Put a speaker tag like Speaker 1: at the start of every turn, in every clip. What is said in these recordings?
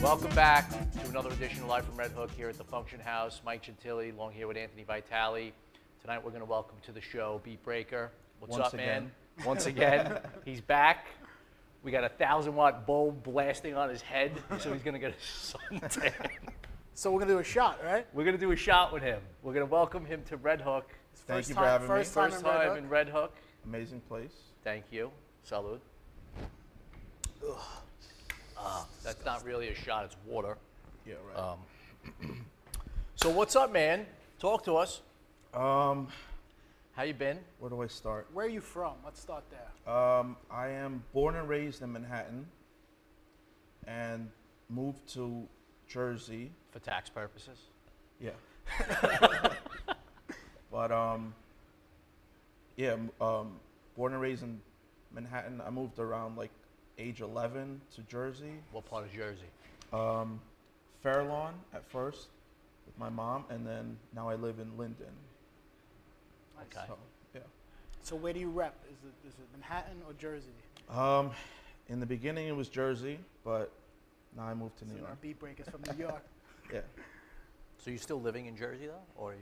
Speaker 1: Welcome back to another edition of Live from Redhook here at the Function House. Mike Gentile, along here with Anthony Vitale. Tonight we're going to welcome to the show Beatbreaker. What's up, man? Once again, he's back. We got a 1,000-watt bulb blasting on his head, so he's going to get a suntan.
Speaker 2: So we're going to do a shot, right?
Speaker 1: We're going to do a shot with him. We're going to welcome him to Redhook.
Speaker 3: Thank you for having me.
Speaker 1: First time in Redhook.
Speaker 3: Amazing place.
Speaker 1: Thank you. Salud. That's not really a shot, it's water.
Speaker 3: Yeah, right.
Speaker 1: So what's up, man? Talk to us.
Speaker 3: How
Speaker 1: you been?
Speaker 3: Where do I start?
Speaker 2: Where are you from? Let's start there.
Speaker 3: I am born and raised in Manhattan and moved to Jersey.
Speaker 1: For tax purposes?
Speaker 3: Yeah. But, born and raised in Manhattan. I moved around like age 11 to Jersey.
Speaker 1: What part of Jersey?
Speaker 3: Fair Lawn at first with my mom, and then now I live in Linden.
Speaker 1: Okay.
Speaker 3: So, yeah.
Speaker 2: So where do you rep? Is it Manhattan or Jersey?
Speaker 3: In the beginning it was Jersey, but now I moved to New York.
Speaker 2: Our Beatbreakers from New York.
Speaker 3: Yeah.
Speaker 1: So you're still living in Jersey though, or?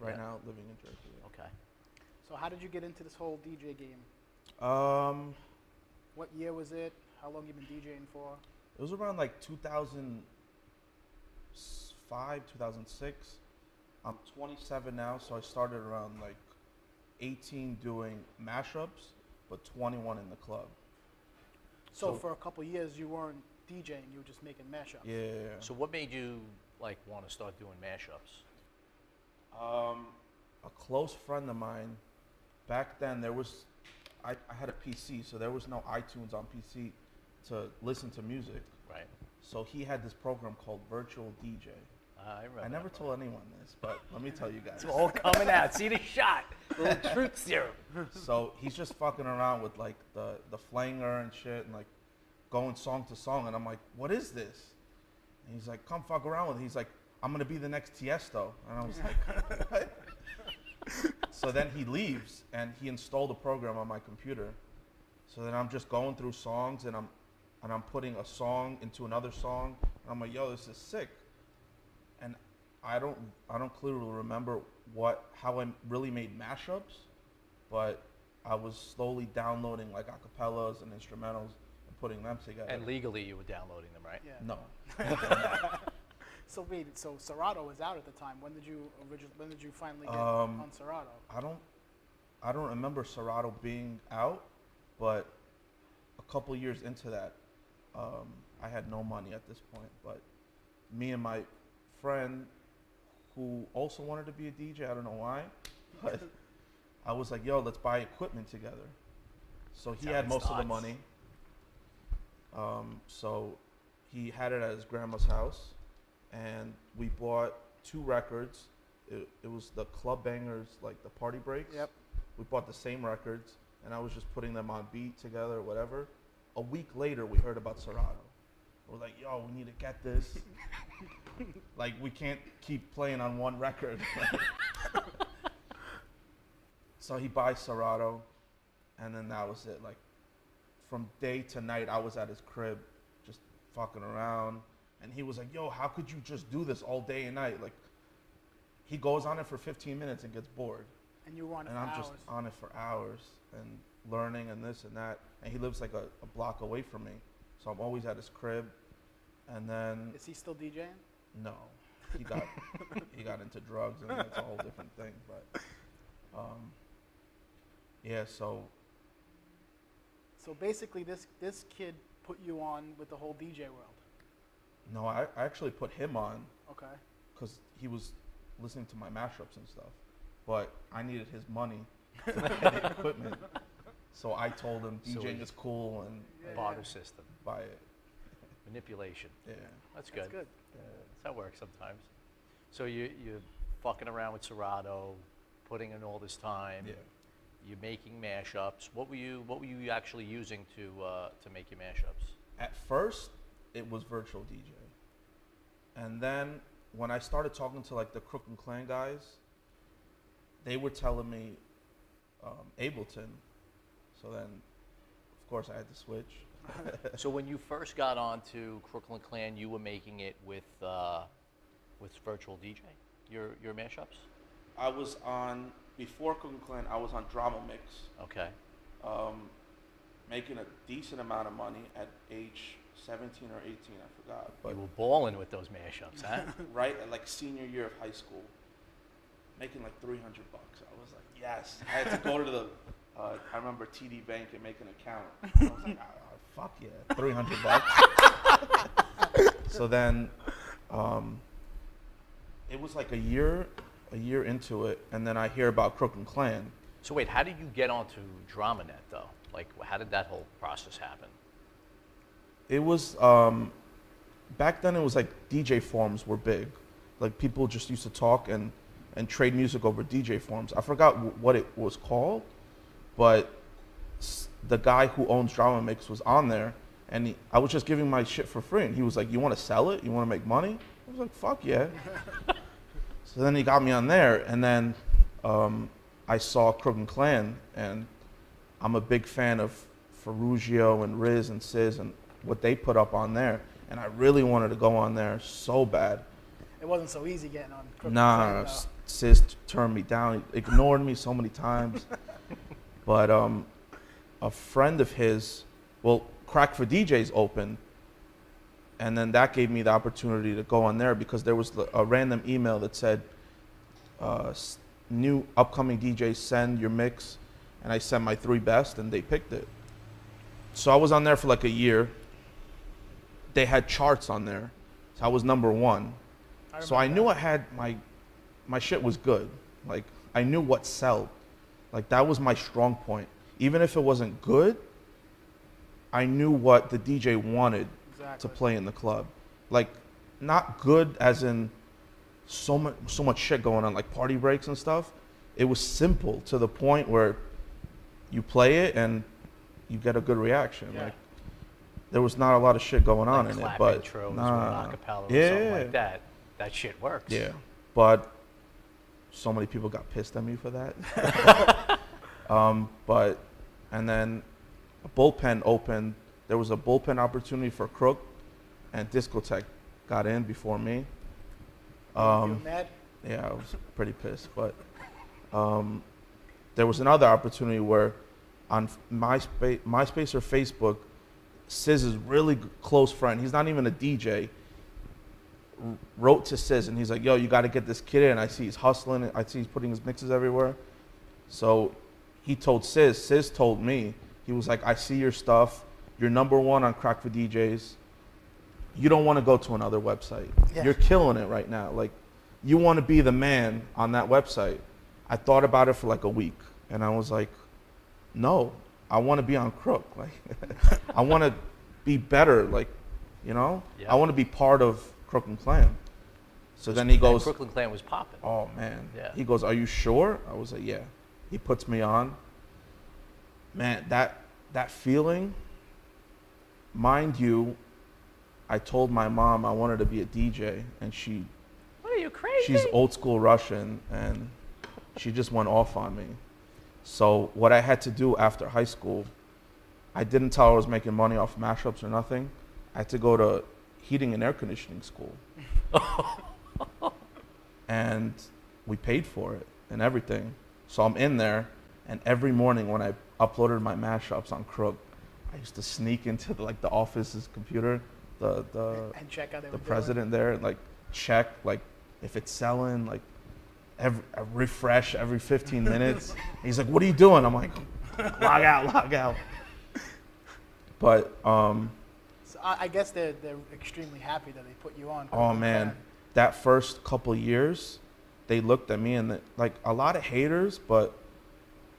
Speaker 3: Right now living in Jersey. Yeah.
Speaker 1: Okay.
Speaker 2: So how did you get into this whole DJ game? What year was it? How long you been DJing for?
Speaker 3: It was around like 2005, 2006. I'm 27 now, so I started around like 18 doing mashups, but 21 in the club.
Speaker 2: So for a couple years you weren't DJing, you were just making mashups.
Speaker 3: Yeah.
Speaker 1: So what made you like want to start doing mashups?
Speaker 3: A close friend of mine, back then I had a PC, so there was no iTunes on PC to listen to music.
Speaker 1: Right.
Speaker 3: So he had this program called Virtual DJ.
Speaker 1: I remember.
Speaker 3: I never told anyone this, but let me tell you guys.
Speaker 1: It's all coming out. See the shot. Little truth serum.
Speaker 3: So he's just fucking around with like the flanger and shit and like going song to song, and I'm like, what is this? And he's like, come fuck around with it. He's like, I'm gonna be the next Tiesto. And I was like, what? So then he leaves and he installed a program on my computer. So then I'm just going through songs and I'm putting a song into another song. And I'm like, yo, this is sick. And I don't clearly remember how I really made mashups, but I was slowly downloading like acapellas and instrumentals and putting them together.
Speaker 1: And legally you were downloading them, right?
Speaker 2: Yeah.
Speaker 3: No.
Speaker 2: So wait, so Serato was out at the time. When did you finally get on Serato?
Speaker 3: I don't remember Serato being out, but a couple years into that, I had no money at this point. But me and my friend, who also wanted to be a DJ, I don't know why, but I was like, yo, let's buy equipment together. So he had most of the money. So he had it at his grandma's house. And we bought 2 records. It was the Club Bangers, like the Party Breaks.
Speaker 2: Yep.
Speaker 3: We bought the same records, and I was just putting them on beat together or whatever. A week later, we heard about Serato. We're like, yo, we need to get this. Like, we can't keep playing on one record. So he buys Serato, and then that was it. Like, from day to night, I was at his crib just fucking around. And he was like, yo, how could you just do this all day and night? Like, he goes on it for 15 minutes and gets bored.
Speaker 2: And you were on it
Speaker 3: and
Speaker 2: for
Speaker 3: I'm
Speaker 2: hours.
Speaker 3: just on it for hours and learning and this and that. And he lives like a block away from me. So I'm always at his crib. And then...
Speaker 2: Is he still DJing?
Speaker 3: No. He got into drugs, and that's a whole different thing. But, yeah, so...
Speaker 2: So basically this kid put you on with the whole DJ world.
Speaker 3: No, I actually put him on.
Speaker 2: Okay.
Speaker 3: Because he was listening to my mashups and stuff. But I needed his money to buy the equipment. So I told him DJing is cool and
Speaker 1: barter system.
Speaker 3: Buy it.
Speaker 1: Manipulation.
Speaker 3: Yeah.
Speaker 1: That's good.
Speaker 2: That's good.
Speaker 1: That's how it works sometimes. So you're fucking around with Serato, putting in all this time.
Speaker 3: Yeah.
Speaker 1: You're making mashups. What were you actually using to make your mashups?
Speaker 3: At first, it was virtual DJ. And then when I started talking to like the Crook and Clan guys, they were telling me Ableton. So then of course, I had to switch.
Speaker 1: So when you first got onto Crooklyn Clan, you were making it with Virtual DJ, your mashups?
Speaker 3: I was on, before Crooklyn Clan, I was on Drama Mix.
Speaker 1: Okay.
Speaker 3: Making a decent amount of money at age 17 or 18, I forgot. But
Speaker 1: You were balling with those mashups, huh?
Speaker 3: right at like senior year of high school, making like $300. I was like, yes. I had to go to the, I remember TD Bank and make an account. I was like, fuck yeah, $300. So then, it was like a year into it, and then I hear about Crooklyn Clan.
Speaker 1: So wait, how did you get onto DramaNet though? Like, how did that whole process happen?
Speaker 3: It was, back then it was like DJ forums were big. Like people just used to talk and trade music over DJ forums. I forgot what it was called, but the guy who owns Drama Mix was on there, and I was just giving my shit for free, and he was like, you want to sell it? You want to make money? I was like, fuck yeah. So then he got me on there, and then I saw Crooklyn Clan, and I'm a big fan of Ferrugio and Riz and Sis and what they put up on there, and I really wanted to go on there so bad.
Speaker 2: It wasn't so easy getting on Crooklyn
Speaker 3: Nah,
Speaker 2: Clan,
Speaker 3: Sis turned me down, ignored me so many times. But a friend of his, well, Crack for DJs opened, and then that gave me the opportunity to go on there because there was a random email that said, new upcoming DJs, send your mix, and I sent my 3 best, and they picked it. So I was on there for like a year. They had charts on there, so I was number 1. So I knew I had my shit was good. Like I knew what sold. Like that was my strong point. Even if it wasn't good, I knew what the DJ wanted to play in the club. Like not good as in so much shit going on, like party breaks and stuff. It was simple to the point where you play it and you get a good reaction.
Speaker 2: Yeah.
Speaker 3: Like there was not a lot of shit going on in it, but
Speaker 1: intros
Speaker 3: nah,
Speaker 1: or acapella or
Speaker 3: yeah,
Speaker 1: something like that. That shit works.
Speaker 3: yeah. But so many people got pissed at me for that. But and then a bullpen opened. There was a bullpen opportunity for Crook, and Discotech got in before me.
Speaker 2: you mad?
Speaker 3: Yeah, I was pretty pissed. But there was another opportunity where on MySpace or Facebook, Siz's really close friend, he's not even a DJ, wrote to Sis and he's like, yo, you got to get this kid in. I see he's hustling. I see he's putting his mixes everywhere. So he told Sis told me, he was like, I see your stuff. You're number 1 on Crack for DJs. You don't want to go to another website.
Speaker 2: Yeah.
Speaker 3: You're killing it right now. Like, you want to be the man on that website. I thought about it for like a week, and I was like, no, I want to be on Crook. Like, I want to be better. Like, you know,
Speaker 1: Yeah.
Speaker 3: I want to be part of Crooklyn Clan. So then he goes,
Speaker 1: Crooklyn Clan was popping.
Speaker 3: oh man.
Speaker 1: Yeah.
Speaker 3: He goes, are you sure? I was like, yeah. He puts me on. Man, that feeling, mind you, I told my mom I wanted to be a DJ, and
Speaker 1: What are you, crazy?
Speaker 3: she's old school Russian, and she just went off on me. So what I had to do after high school, I didn't tell her I was making money off mashups or nothing. I had to go to heating and air conditioning school. And we paid for it and everything. So I'm in there, and every morning when I uploaded my mashups on Crook, I used to sneak into the office's computer,
Speaker 2: And check out
Speaker 3: the president there, and like check like if it's selling, like I refresh every 15 minutes. He's like, what are you doing? I'm like, log out. But
Speaker 2: So I guess they're extremely happy that they put you on.
Speaker 3: oh man, that first couple years, they looked at me and like a lot of haters, but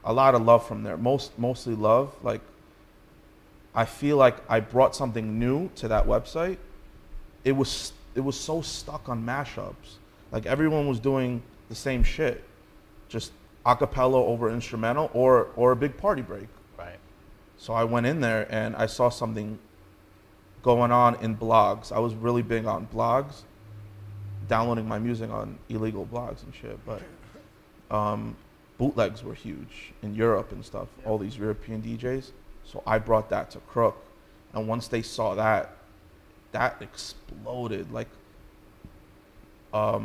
Speaker 3: a lot of love from there. Mostly love. Like I feel like I brought something new to that website. It was so stuck on mashups. Like everyone was doing the same shit, just acapella over instrumental or a big party break.
Speaker 1: Right.
Speaker 3: So I went in there and I saw something going on in blogs. I was really big on blogs, downloading my music on illegal blogs and shit. But bootlegs were huge in Europe and stuff.
Speaker 2: Yeah.
Speaker 3: All these European DJs. So I brought that to Crook. And once they saw that, that exploded like a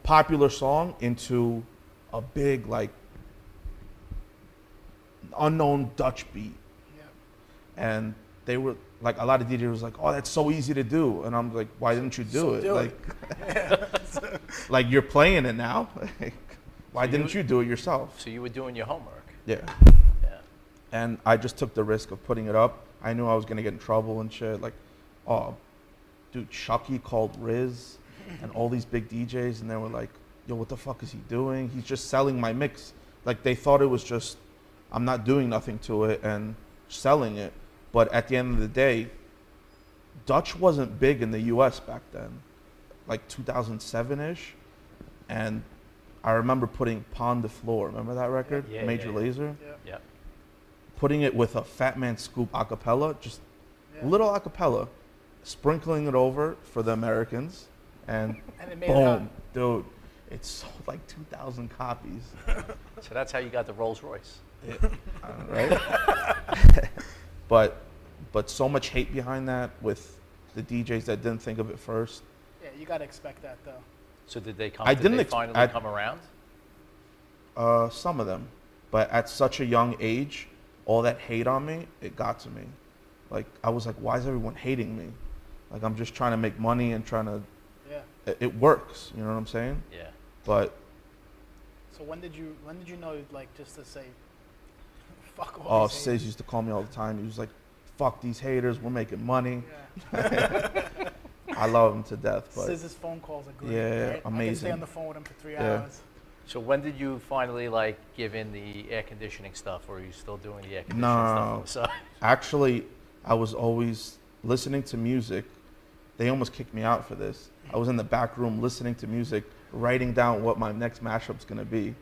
Speaker 3: popular song into a big, like, unknown Dutch beat.
Speaker 2: Yeah.
Speaker 3: And they were like, a lot of DJs was like, "Oh, that's so easy to do," and I'm like, "Why didn't you do it? Like you're playing it now. Why didn't you do it yourself?"
Speaker 1: So you were doing your homework.
Speaker 3: Yeah.
Speaker 1: Yeah.
Speaker 3: And I just took the risk of putting it up. I knew I was gonna get in trouble and shit. Like, oh, dude, Chucky called Riz and all these big DJs, and they were like, "Yo, what the fuck is he doing? He's just selling my mix." Like, they thought it was just, I'm not doing nothing to it and selling it. But at the end of the day, Dutch wasn't big in the US back then, like 2007-ish. And I remember putting Pon de Floor, remember that record?
Speaker 1: Yeah,
Speaker 3: Major Lazer?
Speaker 1: Yeah.
Speaker 3: Putting it with a Fat Man Scoop acapella, just little acapella, sprinkling it over for the Americans, and
Speaker 2: it made it out.
Speaker 3: boom, dude, it sold like 2,000 copies.
Speaker 1: So that's how you got the Rolls Royce.
Speaker 3: Right? But so much hate behind that with the DJs that didn't think of it first.
Speaker 2: Yeah, you gotta expect that though.
Speaker 1: So did they come?
Speaker 3: I
Speaker 1: did
Speaker 3: didn't
Speaker 1: they
Speaker 3: ex-
Speaker 1: finally
Speaker 3: I-
Speaker 1: come around?
Speaker 3: Some of them, but at such a young age, all that hate on me, it got to me. Like, I was like, why is everyone hating me? Like, I'm just trying to make money and trying to.
Speaker 2: Yeah.
Speaker 3: It works, you know what I'm saying?
Speaker 1: Yeah.
Speaker 3: But
Speaker 2: So when did you know, like, just to say, fuck all
Speaker 3: oh,
Speaker 2: these
Speaker 3: Sis
Speaker 2: haters?
Speaker 3: used to call me all the time. He was like, "Fuck these haters, we're making money."
Speaker 2: Yeah.
Speaker 3: I love him to death, but
Speaker 2: Siz's phone calls are great.
Speaker 3: Yeah,
Speaker 2: right? I can stay
Speaker 3: amazing.
Speaker 2: on the phone with him for 3
Speaker 3: Yeah.
Speaker 2: hours.
Speaker 1: So when did you finally like give in the air conditioning stuff, or are you still doing the air conditioning
Speaker 3: No.
Speaker 1: stuff on the side?
Speaker 3: actually, I was always listening to music. They almost kicked me out for this. I was in the back room listening to music, writing down what my next mashup's gonna be.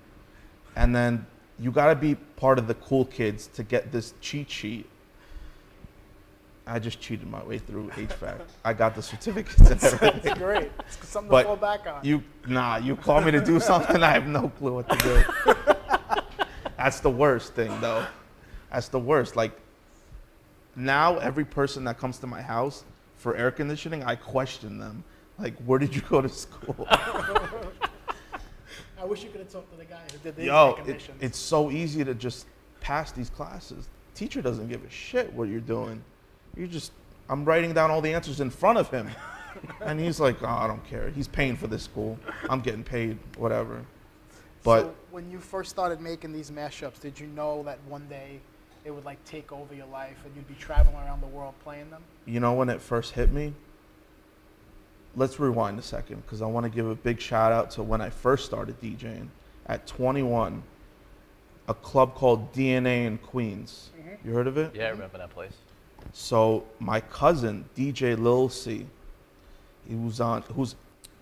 Speaker 3: And then you gotta be part of the cool kids to get this cheat sheet. I just cheated my way through HVAC. I got the certificates and everything.
Speaker 2: That's great. It's something
Speaker 3: But
Speaker 2: to fall back on.
Speaker 3: You call me to do something, I have no clue what to do. That's the worst thing, though. That's the worst. Like, now every person that comes to my house for air conditioning, I question them. Like, where did you go to school?
Speaker 2: I wish you could have talked to the guy who did the air
Speaker 3: Yo,
Speaker 2: conditions.
Speaker 3: it's so easy to just pass these classes. Teacher doesn't give a shit what you're doing. I'm writing down all the answers in front of him. And he's like, "Oh, I don't care. He's paying for this school. I'm getting paid, whatever." But
Speaker 2: so when you first started making these mashups, did you know that one day it would like take over your life and you'd be traveling around the world playing them?
Speaker 3: you know when it first hit me? Let's rewind a second, because I want to give a big shout out to when I first started DJing. At 21, a club called DNA in Queens. You heard of it?
Speaker 1: Yeah, I remember that place.
Speaker 3: So my cousin, DJ Lil C, who's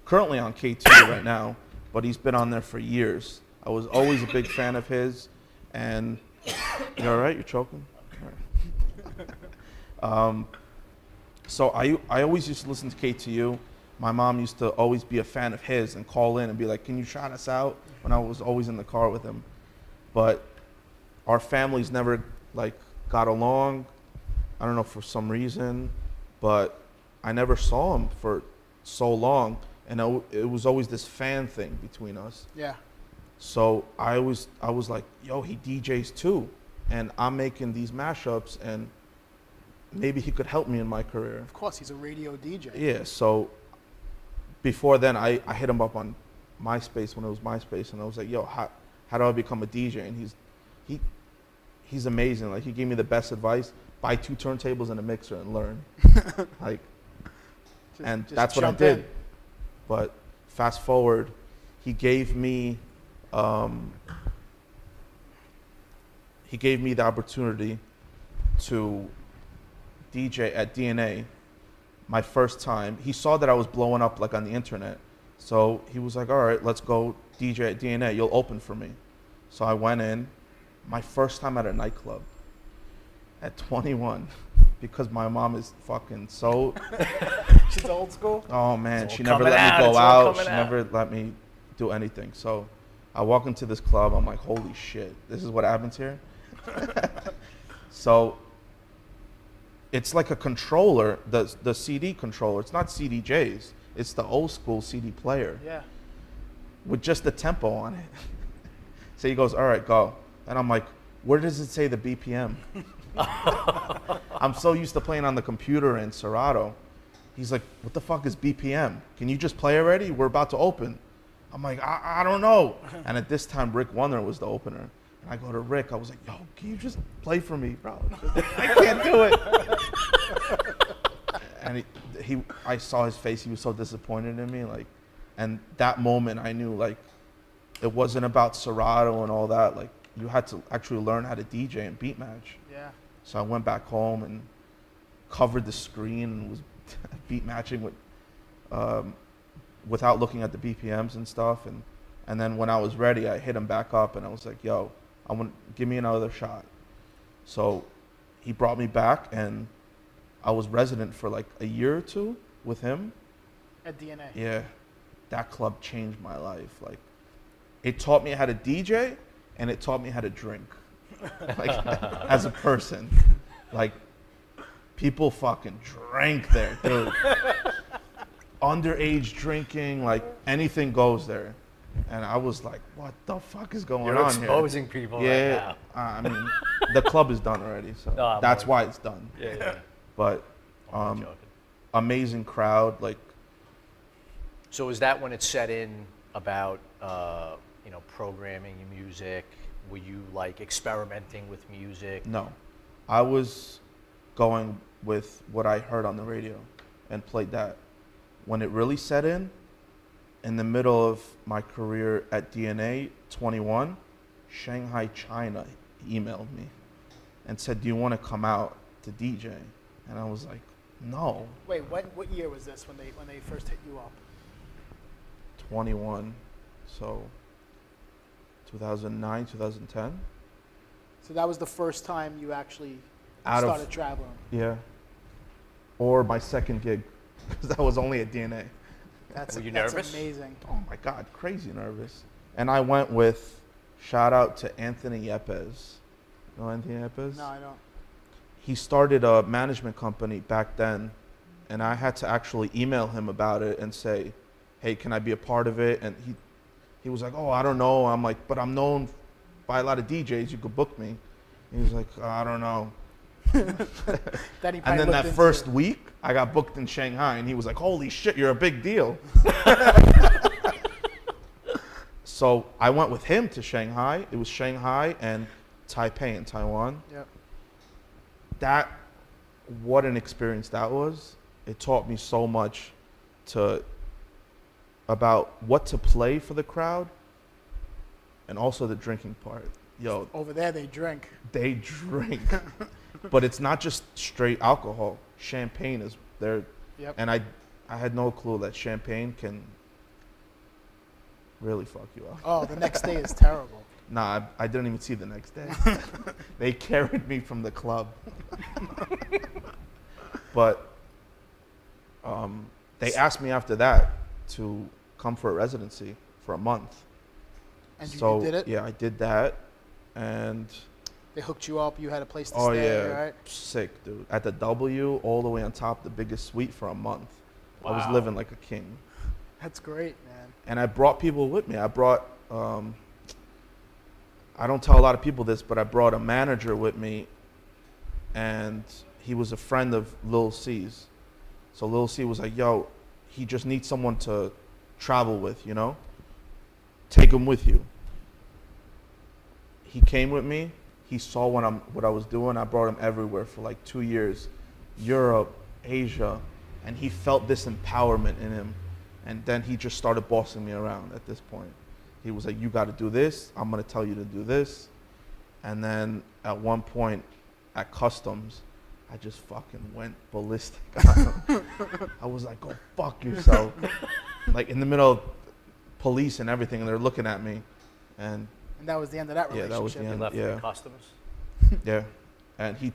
Speaker 3: currently on K2 right now, but he's been on there for years. I was always a big fan of his, and you all right? You're choking? All right. So I always used to listen to K2. My mom used to always be a fan of his and call in and be like, "Can you shout us out?" When I was always in the car with him. But our families never like got along. I don't know, for some reason, but I never saw him for so long, and it was always this fan thing between us.
Speaker 2: Yeah.
Speaker 3: So I was like, "Yo, he DJs too, and I'm making these mashups, and maybe he could help me in my career."
Speaker 2: Of course, he's a radio DJ.
Speaker 3: Yeah. So before then, I hit him up on MySpace when it was MySpace, and I was like, "Yo, how do I become a DJ?" And he's amazing. Like, he gave me the best advice: buy 2 turntables and a mixer and learn. Like, and
Speaker 2: Just
Speaker 3: that's what I
Speaker 2: jump
Speaker 3: did.
Speaker 2: in.
Speaker 3: But fast forward, he gave me the opportunity to DJ at DNA my first time. He saw that I was blowing up like on the internet. So he was like, "All right, let's go DJ at DNA. You'll open for me." So I went in, my first time at a nightclub at 21, because my mom is fucking so,
Speaker 2: She's old school.
Speaker 3: oh man,
Speaker 1: It's all
Speaker 3: she never
Speaker 1: coming
Speaker 3: let
Speaker 1: out,
Speaker 3: me
Speaker 1: it's
Speaker 3: go
Speaker 1: all
Speaker 3: out.
Speaker 1: coming
Speaker 3: She
Speaker 1: out.
Speaker 3: never let me do anything. So I walk into this club, I'm like, holy shit, this is what happens here? So it's like a controller, the CD controller. It's not CDJs. It's the old school CD player.
Speaker 2: Yeah.
Speaker 3: With just the tempo on it. So he goes, all right, go. And I'm like, where does it say the BPM? I'm so used to playing on the computer in Serato. He's like, what the fuck is BPM? Can you just play already? We're about to open. I'm like, I don't know. And at this time, Rick Wonder was the opener. And I go to Rick, I was like, yo, can you just play for me, bro? I can't do it. And I saw his face, he was so disappointed in me. Like, and that moment I knew, like, it wasn't about Serato and all that. Like, you had to actually learn how to DJ and beat match.
Speaker 2: Yeah.
Speaker 3: So I went back home and covered the screen and was beat matching with, without looking at the BPMs and stuff. And then when I was ready, I hit him back up and I was like, yo, give me another shot. So he brought me back and I was resident for like a year or two with him.
Speaker 2: At DNA.
Speaker 3: Yeah. That club changed my life. Like, it taught me how to DJ and it taught me how to drink. Like, as a person. Like, people fucking drank there, dude. Underage drinking, like, anything goes there. And I was like, what the fuck is going
Speaker 1: You're
Speaker 3: on here?
Speaker 1: exposing people right now.
Speaker 3: I mean, the club is done already, so
Speaker 1: No,
Speaker 3: that's why it's done.
Speaker 1: Yeah.
Speaker 3: But
Speaker 1: I'm joking.
Speaker 3: amazing crowd, like.
Speaker 1: So is that when it set in about, programming your music? Were you like experimenting with music?
Speaker 3: No, I was going with what I heard on the radio and played that. When it really set in the middle of my career at DNA, 21, Shanghai, China emailed me and said, do you want to come out to DJ? And I was like, no.
Speaker 2: Wait, what year was this when they first hit you up?
Speaker 3: 21, so 2009, 2010.
Speaker 2: So that was the first time you actually
Speaker 3: Out of-
Speaker 2: started traveling.
Speaker 3: Yeah. Or my second gig, because I was only at DNA.
Speaker 2: That's
Speaker 1: Were you
Speaker 2: that's
Speaker 1: nervous?
Speaker 2: amazing.
Speaker 3: Oh my God, crazy nervous. And I went with, shout out to Anthony Yepes. You know Anthony Yepes?
Speaker 2: No, I don't.
Speaker 3: He started a management company back then, and I had to actually email him about it and say, hey, can I be a part of it? And he was like, oh, I don't know. I'm like, but I'm known by a lot of DJs. You could book me. He was like, I don't know.
Speaker 2: Then he
Speaker 3: And then that
Speaker 2: looked
Speaker 3: first
Speaker 2: into
Speaker 3: week, I got booked in Shanghai, and he was like, holy shit, you're a big deal. So I went with him to Shanghai. It was Shanghai and Taipei in Taiwan.
Speaker 2: it. Yep.
Speaker 3: What an experience that was. It taught me so much about what to play for the crowd and also the drinking part. Yo,
Speaker 2: Over there they drink.
Speaker 3: they drink. But it's not just straight alcohol. Champagne is there.
Speaker 2: Yep.
Speaker 3: And I had no clue that champagne can really fuck you up.
Speaker 2: Oh, the next day is terrible.
Speaker 3: Nah, I didn't even see the next day. They carried me from the club. But they asked me after that to come for a residency for a month.
Speaker 2: And
Speaker 3: So
Speaker 2: you did it?
Speaker 3: yeah, I did that. And
Speaker 2: They hooked you up. You had a place to
Speaker 3: oh
Speaker 2: stay,
Speaker 3: yeah,
Speaker 2: right?
Speaker 3: sick, dude. At the W, all the way on top, the biggest suite for a month. I was
Speaker 1: Wow.
Speaker 3: living like a king.
Speaker 2: That's great, man.
Speaker 3: And I brought people with me. I brought, I don't tell a lot of people this, but I brought a manager with me, and he was a friend of Lil C's. So Lil C was like, yo, he just needs someone to travel with, you know? Take him with you. He came with me. He saw what I was doing. I brought him everywhere for like 2 years. Europe, Asia. And he felt this empowerment in him. And then he just started bossing me around at this point. He was like, you got to do this. I'm going to tell you to do this. And then at one point at customs, I just fucking went ballistic on him. I was like, go fuck yourself. Like in the middle of police and everything, and they're looking at me. And
Speaker 2: And that was the end of that
Speaker 3: Yeah,
Speaker 2: relationship.
Speaker 3: that was the
Speaker 1: You
Speaker 3: end.
Speaker 1: left
Speaker 3: Yeah.
Speaker 1: for customs?
Speaker 3: yeah. And he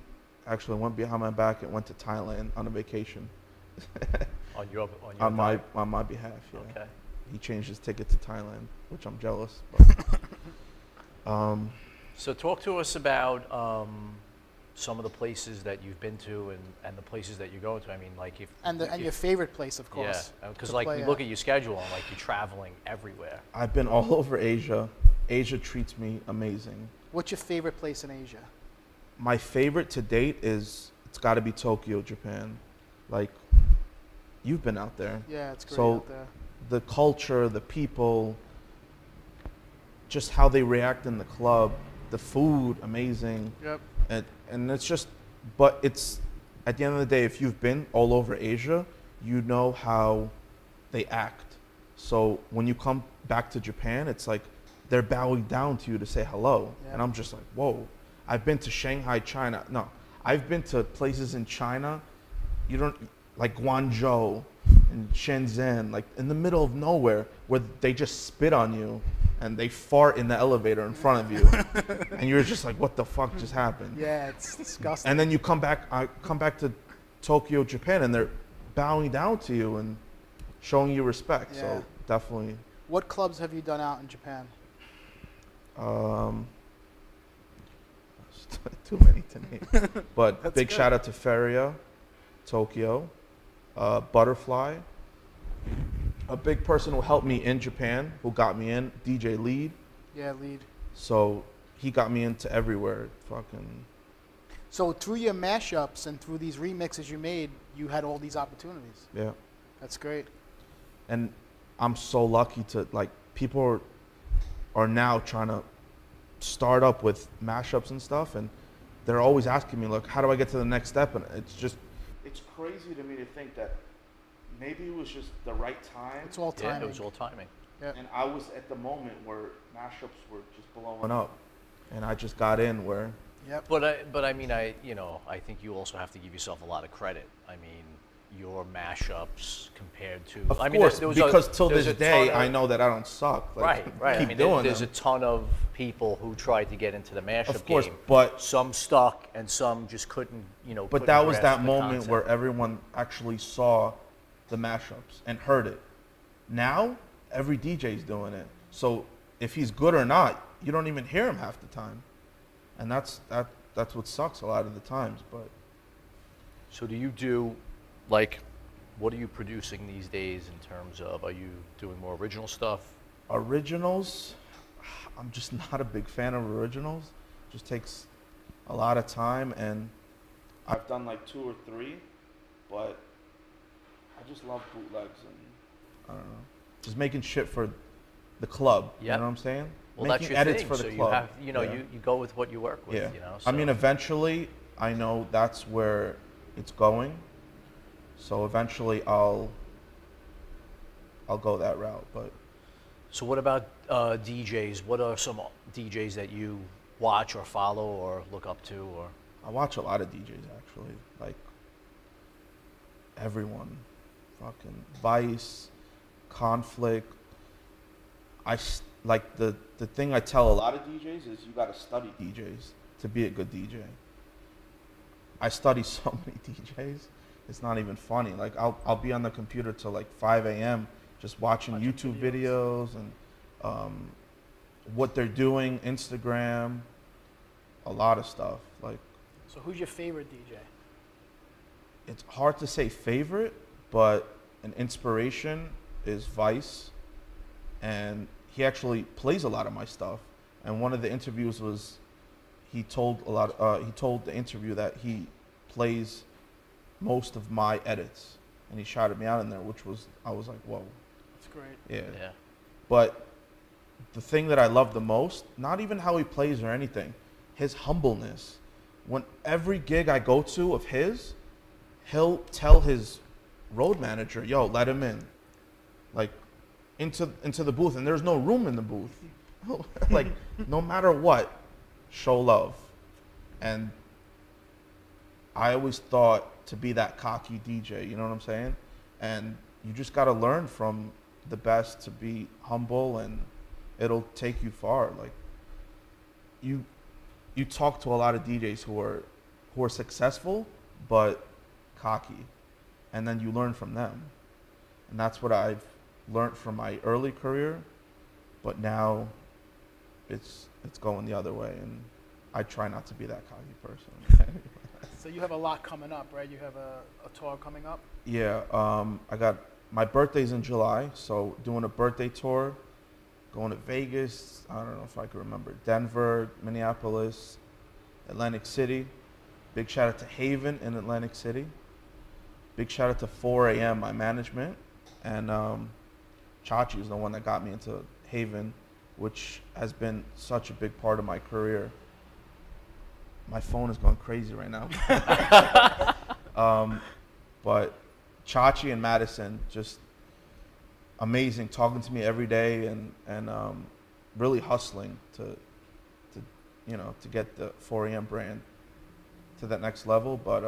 Speaker 3: actually went behind my back and went to Thailand on a vacation.
Speaker 1: On your
Speaker 3: on
Speaker 1: time?
Speaker 3: my behalf, yeah.
Speaker 1: Okay.
Speaker 3: He changed his ticket to Thailand, which I'm jealous. But,
Speaker 1: So talk to us about some of the places that you've been to and the places that you're going to. I mean, like if
Speaker 2: And your favorite place, of course.
Speaker 1: yeah, because
Speaker 2: to
Speaker 1: like
Speaker 2: play
Speaker 1: we
Speaker 2: at.
Speaker 1: look at your schedule and like you're traveling everywhere.
Speaker 3: I've been all over Asia. Asia treats me amazing.
Speaker 2: What's your favorite place in Asia?
Speaker 3: My favorite to date is, it's got to be Tokyo, Japan. Like, you've been out there.
Speaker 2: Yeah, it's great
Speaker 3: So
Speaker 2: out there.
Speaker 3: the culture, the people, just how they react in the club, the food, amazing.
Speaker 2: Yep.
Speaker 3: And it's just, but it's, at the end of the day, if you've been all over Asia, you know how they act. So when you come back to Japan, it's like they're bowing down to you to say hello.
Speaker 2: Yeah.
Speaker 3: And I'm just like, whoa. I've been to Shanghai, China. No, I've been to places in China, you don't, like Guangzhou and Shenzhen, like in the middle of nowhere, where they just spit on you and they fart in the elevator in front of you. And you're just like, what the fuck just happened?
Speaker 2: Yeah, it's disgusting.
Speaker 3: And then you come back, I come back to Tokyo, Japan, and they're bowing down to you and showing you respect.
Speaker 2: Yeah.
Speaker 3: So definitely.
Speaker 2: What clubs have you done out in Japan?
Speaker 3: Too many to name. But
Speaker 2: That's
Speaker 3: big
Speaker 2: good.
Speaker 3: shout out to Feria, Tokyo, Butterfly. A big person who helped me in Japan, who got me in, DJ Lead.
Speaker 2: Yeah, lead.
Speaker 3: So he got me into everywhere. Fucking.
Speaker 2: So through your mashups and through these remixes you made, you had all these opportunities.
Speaker 3: Yeah.
Speaker 2: That's great.
Speaker 3: And I'm so lucky to, like, people are now trying to start up with mashups and stuff, and they're always asking me, look, how do I get to the next step? And it's just, it's crazy to me to think that maybe it was just the right time.
Speaker 2: It's all
Speaker 1: Yeah,
Speaker 2: timing.
Speaker 1: it was all timing.
Speaker 2: Yep.
Speaker 3: And I was at the moment where mashups were just blowing up, and I just got in where.
Speaker 2: Yep.
Speaker 1: But I mean, I think you also have to give yourself a lot of credit. I mean, your mashups compared to,
Speaker 3: Of
Speaker 1: I mean,
Speaker 3: course,
Speaker 1: there was
Speaker 3: because till
Speaker 1: there's
Speaker 3: this
Speaker 1: a
Speaker 3: day,
Speaker 1: ton of-
Speaker 3: I know that I don't suck. Like,
Speaker 1: right.
Speaker 3: Keep
Speaker 1: I mean,
Speaker 3: doing
Speaker 1: there's
Speaker 3: them.
Speaker 1: a ton of people who tried to get into the mashup
Speaker 3: Of course,
Speaker 1: game.
Speaker 3: but
Speaker 1: Some stuck and some just couldn't,
Speaker 3: But
Speaker 1: couldn't
Speaker 3: that was
Speaker 1: grasp
Speaker 3: that
Speaker 1: the
Speaker 3: moment
Speaker 1: concept.
Speaker 3: where everyone actually saw the mashups and heard it. Now, every DJ's doing it. So if he's good or not, you don't even hear him half the time. And that's what sucks a lot of the times. But
Speaker 1: So do you do, like, what are you producing these days in terms of, are you doing more original stuff?
Speaker 3: originals, I'm just not a big fan of originals. Just takes a lot of time, and I've done like 2 or 3, but I just love bootlegs and I don't know, just making shit for the club.
Speaker 1: Yep.
Speaker 3: You know what I'm saying?
Speaker 1: Well,
Speaker 3: making
Speaker 1: that's your
Speaker 3: edits
Speaker 1: thing.
Speaker 3: for the
Speaker 1: So
Speaker 3: club.
Speaker 1: you have,
Speaker 3: Yeah.
Speaker 1: you go with what you work with,
Speaker 3: Yeah.
Speaker 1: So.
Speaker 3: I mean, eventually, I know that's where it's going. So eventually, I'll go that route. But
Speaker 1: So what about DJs? What are some DJs that you watch or follow or look up to? Or
Speaker 3: I watch a lot of DJs actually, like everyone, fucking Vice, Conflict. Like the thing I tell a lot of DJs is you got to study DJs to be a good DJ. I study so many DJs. It's not even funny. Like I'll be on the computer till like 5 a.m. just watching YouTube videos and what they're doing, Instagram, a lot of stuff. Like,
Speaker 2: So who's your favorite DJ?
Speaker 3: it's hard to say favorite, but an inspiration is Vice, and he actually plays a lot of my stuff. And one of the interviews was, he told the interview that he plays most of my edits, and he shouted me out in there, I was like, whoa.
Speaker 2: That's great.
Speaker 1: yeah,
Speaker 3: But the thing that I love the most, not even how he plays or anything, his humbleness. When every gig I go to of his, he'll tell his road manager, yo, let him in. Like, into the booth, and there's no room in the booth. Like, no matter what, show love. And I always thought to be that cocky DJ, you know what I'm saying? And you just got to learn from the best to be humble, and it'll take you far. Like, you talk to a lot of DJs who are successful but cocky, and then you learn from them. And that's what I've learned from my early career, but now it's going the other way, and I try not to be that cocky person.
Speaker 2: So you have a lot coming up, right? You have a tour coming up?
Speaker 3: Yeah, I got my birthday's in July, so doing a birthday tour, going to Vegas. I don't know if I can remember Denver, Minneapolis, Atlantic City. Big shout out to Haven in Atlantic City. Big shout out to 4 a.m. my management, and Chachi is the one that got me into Haven, which has been such a big part of my career. My phone is going crazy right now. But Chachi and Madison, just amazing, talking to me every day and really hustling to get the 4 a.m. brand to that next level. But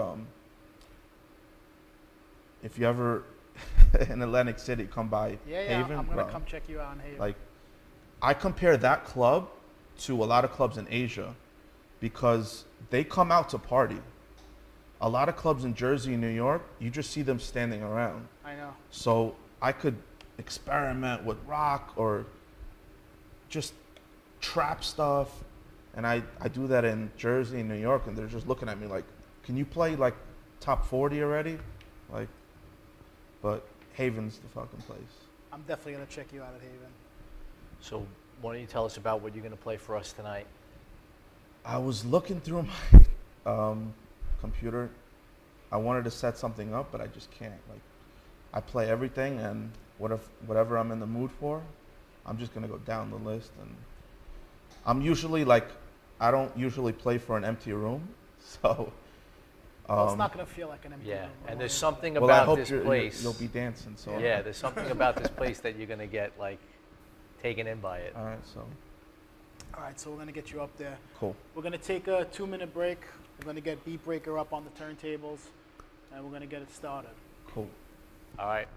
Speaker 3: if you ever in Atlantic City, come by Haven.
Speaker 2: I'm gonna come check you out in Haven.
Speaker 3: Like, I compare that club to a lot of clubs in Asia because they come out to party. A lot of clubs in Jersey and New York, you just see them standing around.
Speaker 2: I know.
Speaker 3: So I could experiment with rock or just trap stuff. And I do that in Jersey and New York, and they're just looking at me like, can you play like top 40 already? Like, but Haven's the fucking place.
Speaker 2: I'm definitely gonna check you out at Haven.
Speaker 1: So why don't you tell us about what you're going to play for us tonight?
Speaker 3: I was looking through my computer. I wanted to set something up, but I just can't. Like, I play everything, and whatever I'm in the mood for, I'm just gonna go down the list. And I'm usually like, I don't usually play for an empty room, so.
Speaker 2: Well, it's not gonna feel like an empty
Speaker 1: Yeah,
Speaker 2: room.
Speaker 1: and there's something
Speaker 3: Well, I
Speaker 1: about
Speaker 3: hope
Speaker 1: this
Speaker 3: you'll
Speaker 1: place.
Speaker 3: be dancing. So.
Speaker 1: Yeah, there's something about this place that you're going to get like taken in by it.
Speaker 3: All right, so.
Speaker 2: All right, so we're gonna get you up there.
Speaker 3: Cool.
Speaker 2: We're gonna take a 2-minute break. We're gonna get Beatbreaker up on the turntables, and we're gonna get it started.
Speaker 3: Cool.
Speaker 1: All right.